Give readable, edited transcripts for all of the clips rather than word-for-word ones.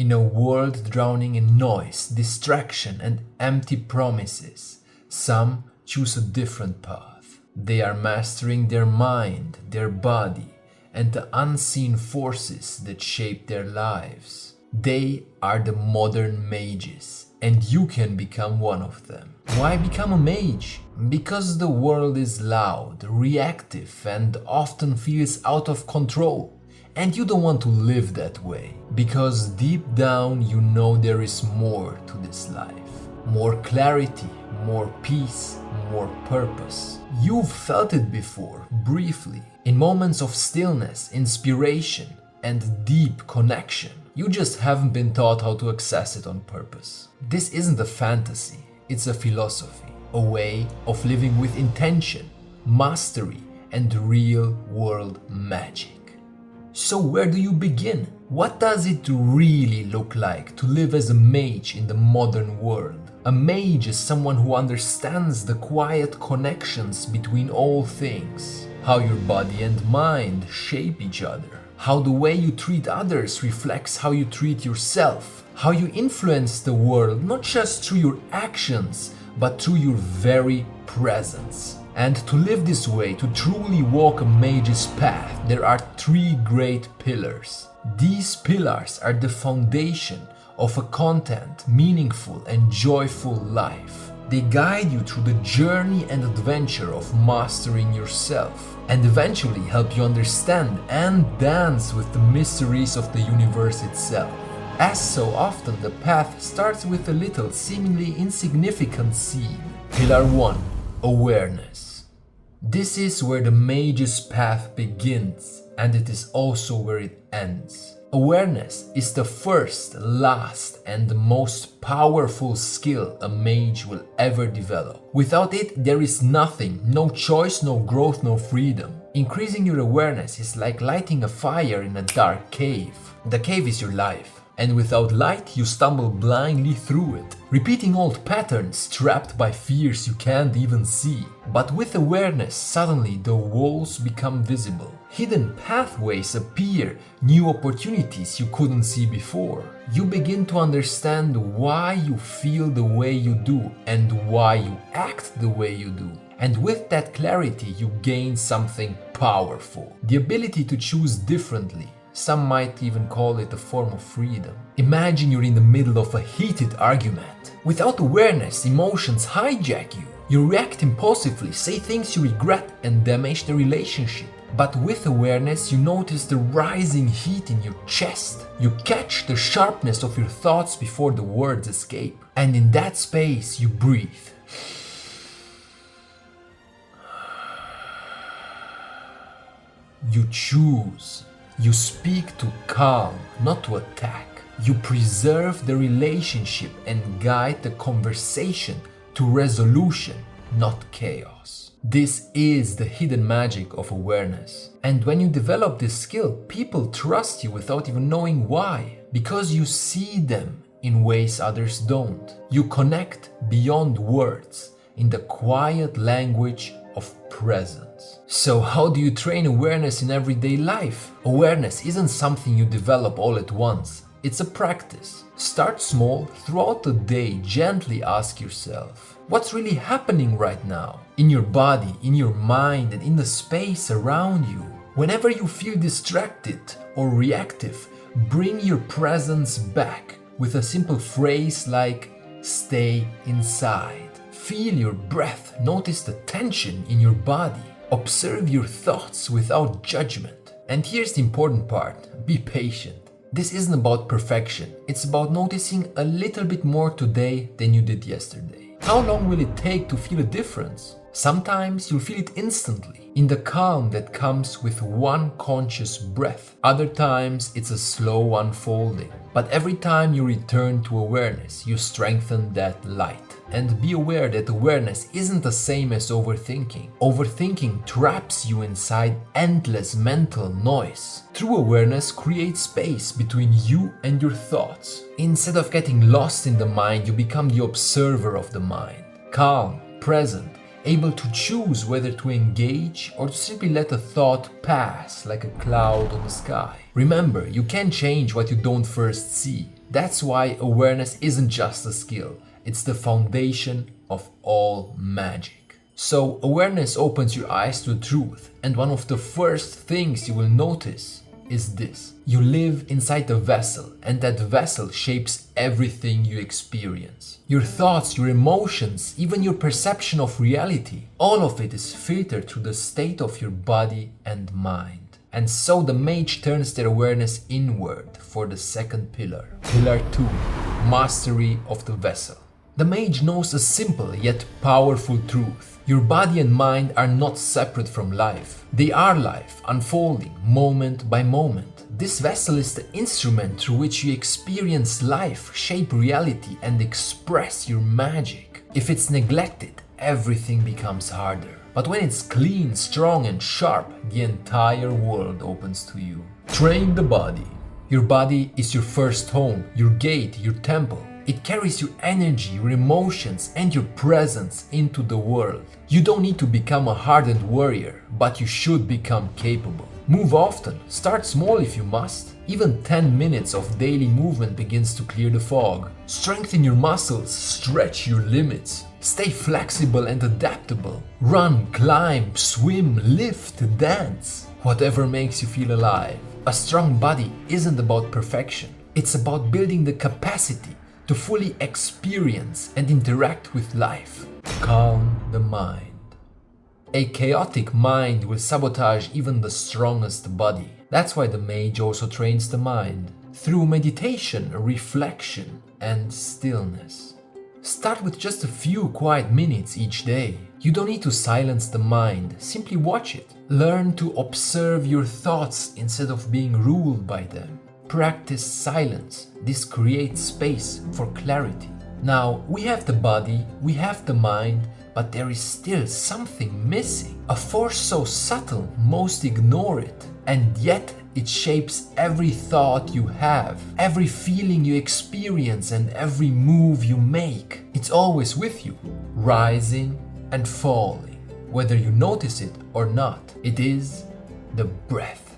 In a world drowning in noise, distraction, and empty promises, some choose a different path. They are mastering their mind, their body, and the unseen forces that shape their lives. They are the modern mages, and you can become one of them. Why become a mage? Because the world is loud, reactive, and often feels out of control. And you don't want to live that way, because deep down you know there is more to this life. More clarity, more peace, more purpose. You've felt it before, briefly, in moments of stillness, inspiration, and deep connection. You just haven't been taught how to access it on purpose. This isn't a fantasy, it's a philosophy, a way of living with intention, mastery, and real-world magic. So where do you begin? What does it really look like to live as a mage in the modern world? A mage is someone who understands the quiet connections between all things, how your body and mind shape each other, how the way you treat others reflects how you treat yourself, how you influence the world not just through your actions, but through your very presence. And to live this way, to truly walk a mage's path, there are three great pillars. These pillars are the foundation of a content, meaningful and joyful life. They guide you through the journey and adventure of mastering yourself, and eventually help you understand and dance with the mysteries of the universe itself. As so often, the path starts with a little, seemingly insignificant seed. Pillar 1. Awareness. This is where the mage's path begins, and it is also where it ends. Awareness is the first, last, and the most powerful skill a mage will ever develop. Without it, there is nothing, no choice, no growth, no freedom. Increasing your awareness is like lighting a fire in a dark cave. The cave is your life. And without light, you stumble blindly through it, repeating old patterns trapped by fears you can't even see. But with awareness, suddenly the walls become visible. Hidden pathways appear, new opportunities you couldn't see before. You begin to understand why you feel the way you do and why you act the way you do. And with that clarity, you gain something powerful. The ability to choose differently. Some might even call it a form of freedom. Imagine you're in the middle of a heated argument. Without awareness, emotions hijack you. You react impulsively, say things you regret, and damage the relationship. But with awareness, you notice the rising heat in your chest. You catch the sharpness of your thoughts before the words escape. And in that space, you breathe. You choose. You speak to calm, not to attack. You preserve the relationship and guide the conversation to resolution, not chaos. This is the hidden magic of awareness. And when you develop this skill, people trust you without even knowing why. Because you see them in ways others don't. You connect beyond words in the quiet language of presence. So how do you train awareness in everyday life? Awareness isn't something you develop all at once. It's a practice. Start small. Throughout the day, gently ask yourself, what's really happening right now? In your body, in your mind, and in the space around you. Whenever you feel distracted or reactive, bring your presence back with a simple phrase like, stay inside. Feel your breath, notice the tension in your body. Observe your thoughts without judgment. And here's the important part, be patient. This isn't about perfection, it's about noticing a little bit more today than you did yesterday. How long will it take to feel a difference? Sometimes you'll feel it instantly, in the calm that comes with one conscious breath. Other times it's a slow unfolding. But every time you return to awareness, you strengthen that light. And be aware that awareness isn't the same as overthinking. Overthinking traps you inside endless mental noise. True awareness creates space between you and your thoughts. Instead of getting lost in the mind, you become the observer of the mind. Calm, present, able to choose whether to engage or to simply let a thought pass like a cloud on the sky. Remember, you can't change what you don't first see. That's why awareness isn't just a skill, it's the foundation of all magic. So awareness opens your eyes to truth, and one of the first things you will notice is this. You live inside a vessel, and that vessel shapes everything you experience. Your thoughts, your emotions, even your perception of reality, all of it is filtered through the state of your body and mind. And so the mage turns their awareness inward for the second pillar. Pillar 2. Mastery of the vessel. The mage knows a simple yet powerful truth. Your body and mind are not separate from life. They are life, unfolding moment by moment. This vessel is the instrument through which you experience life, shape reality, and express your magic. If it's neglected, everything becomes harder. But when it's clean, strong, and sharp, the entire world opens to you. Train the body. Your body is your first home, your gate, your temple. It carries your energy, your emotions, and your presence into the world. You don't need to become a hardened warrior, but you should become capable. Move often, start small if you must. Even 10 minutes of daily movement begins to clear the fog. Strengthen your muscles, stretch your limits. Stay flexible and adaptable. Run, climb, swim, lift, dance. Whatever makes you feel alive. A strong body isn't about perfection. It's about building the capacity to fully experience and interact with life. Calm the mind. A chaotic mind will sabotage even the strongest body. That's why the mage also trains the mind through meditation, reflection, and stillness. Start with just a few quiet minutes each day. You don't need to silence the mind, simply watch it. Learn to observe your thoughts instead of being ruled by them. Practice silence. This creates space for clarity. Now, we have the body, we have the mind, but there is still something missing. A force so subtle, most ignore it. And yet, it shapes every thought you have, every feeling you experience, and every move you make. It's always with you, rising and falling. Whether you notice it or not, it is the breath.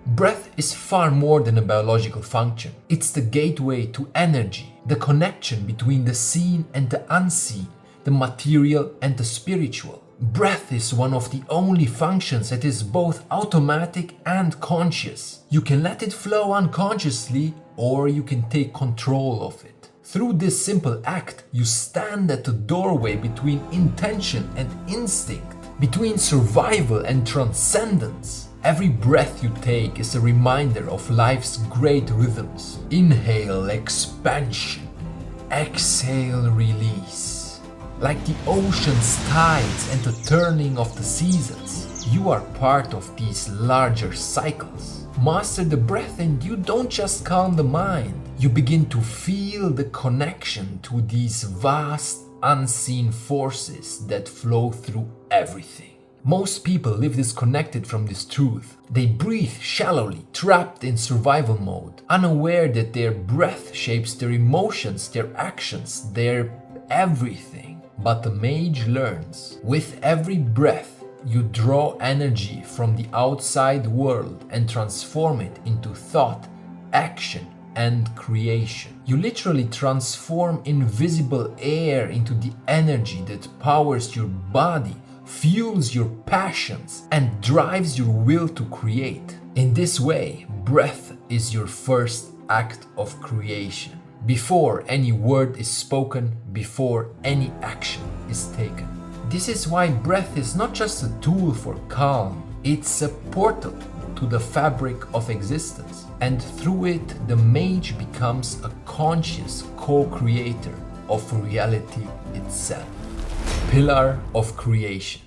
Breath is far more than a biological function. It's the gateway to energy, the connection between the seen and the unseen, the material and the spiritual. Breath is one of the only functions that is both automatic and conscious. You can let it flow unconsciously, or you can take control of it. Through this simple act, you stand at the doorway between intention and instinct, between survival and transcendence. Every breath you take is a reminder of life's great rhythms. Inhale, expansion. Exhale, release. Like the ocean's tides and the turning of the seasons, you are part of these larger cycles. Master the breath and you don't just calm the mind. You begin to feel the connection to these vast, unseen forces that flow through everything. Most people live disconnected from this truth. They breathe shallowly, trapped in survival mode, unaware that their breath shapes their emotions, their actions, their everything. But the mage learns. With every breath, you draw energy from the outside world and transform it into thought, action, and creation. You literally transform invisible air into the energy that powers your body, fuels your passions, and drives your will to create. In this way, breath is your first act of creation. Before any word is spoken, before any action is taken. This is why breath is not just a tool for calm, it's a portal to the fabric of existence. And through it, the mage becomes a conscious co-creator of reality itself. Pillar of creation.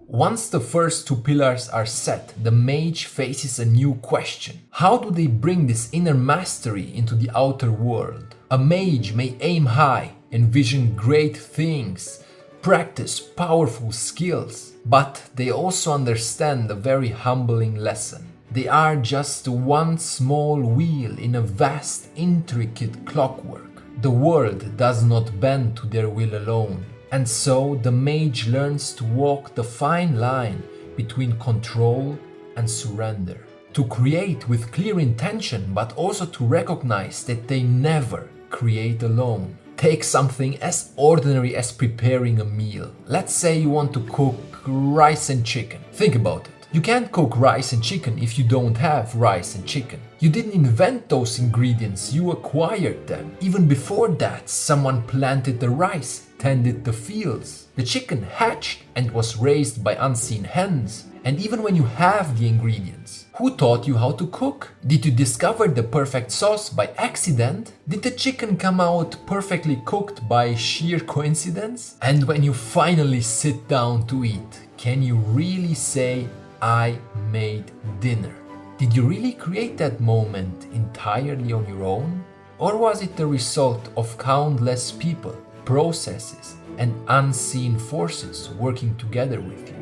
Once the first two pillars are set, the mage faces a new question. How do they bring this inner mastery into the outer world? A mage may aim high, envision great things, practice powerful skills, but they also understand a very humbling lesson. They are just one small wheel in a vast, intricate clockwork. The world does not bend to their will alone. And so the mage learns to walk the fine line between control and surrender. To create with clear intention, but also to recognize that they never create alone. Take something as ordinary as preparing a meal. Let's say you want to cook rice and chicken. Think about it. You can't cook rice and chicken if you don't have rice and chicken. You didn't invent those ingredients, you acquired them. Even before that, someone planted the rice, tended the fields. The chicken hatched and was raised by unseen hands. And even when you have the ingredients, who taught you how to cook? Did you discover the perfect sauce by accident? Did the chicken come out perfectly cooked by sheer coincidence? And when you finally sit down to eat, can you really say, I made dinner? Did you really create that moment entirely on your own? Or was it the result of countless people, processes, and unseen forces working together with you?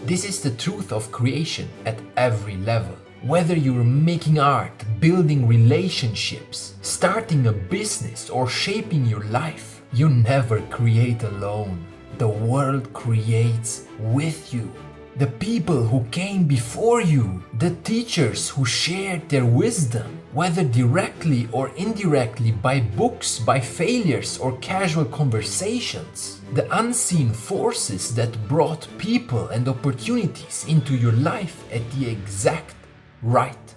This is the truth of creation at every level. Whether you're making art, building relationships, starting a business, or shaping your life, you never create alone. The world creates with you. The people who came before you, the teachers who shared their wisdom, whether directly or indirectly by books, by failures, or casual conversations, the unseen forces that brought people and opportunities into your life at the exact right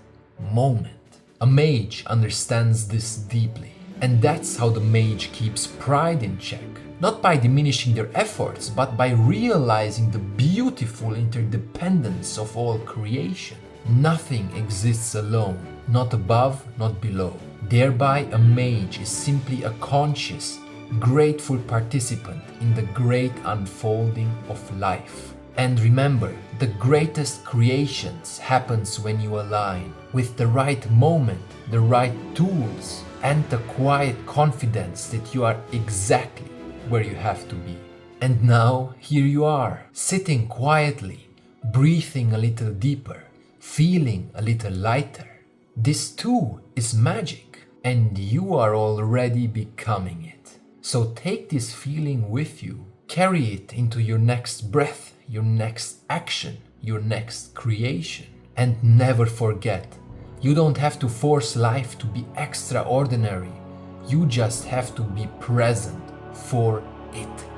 moment. A mage understands this deeply, and that's how the mage keeps pride in check. Not by diminishing their efforts, but by realizing the beautiful interdependence of all creation. Nothing exists alone, not above, not below. Thereby, a mage is simply a conscious, grateful participant in the great unfolding of life. And remember, the greatest creations happens when you align with the right moment, the right tools, and the quiet confidence that you are exactly where you have to be. And now, here you are, sitting quietly, breathing a little deeper, feeling a little lighter. This too is magic, and you are already becoming it. So take this feeling with you, carry it into your next breath, your next action, your next creation. And never forget, you don't have to force life to be extraordinary. You just have to be present for it.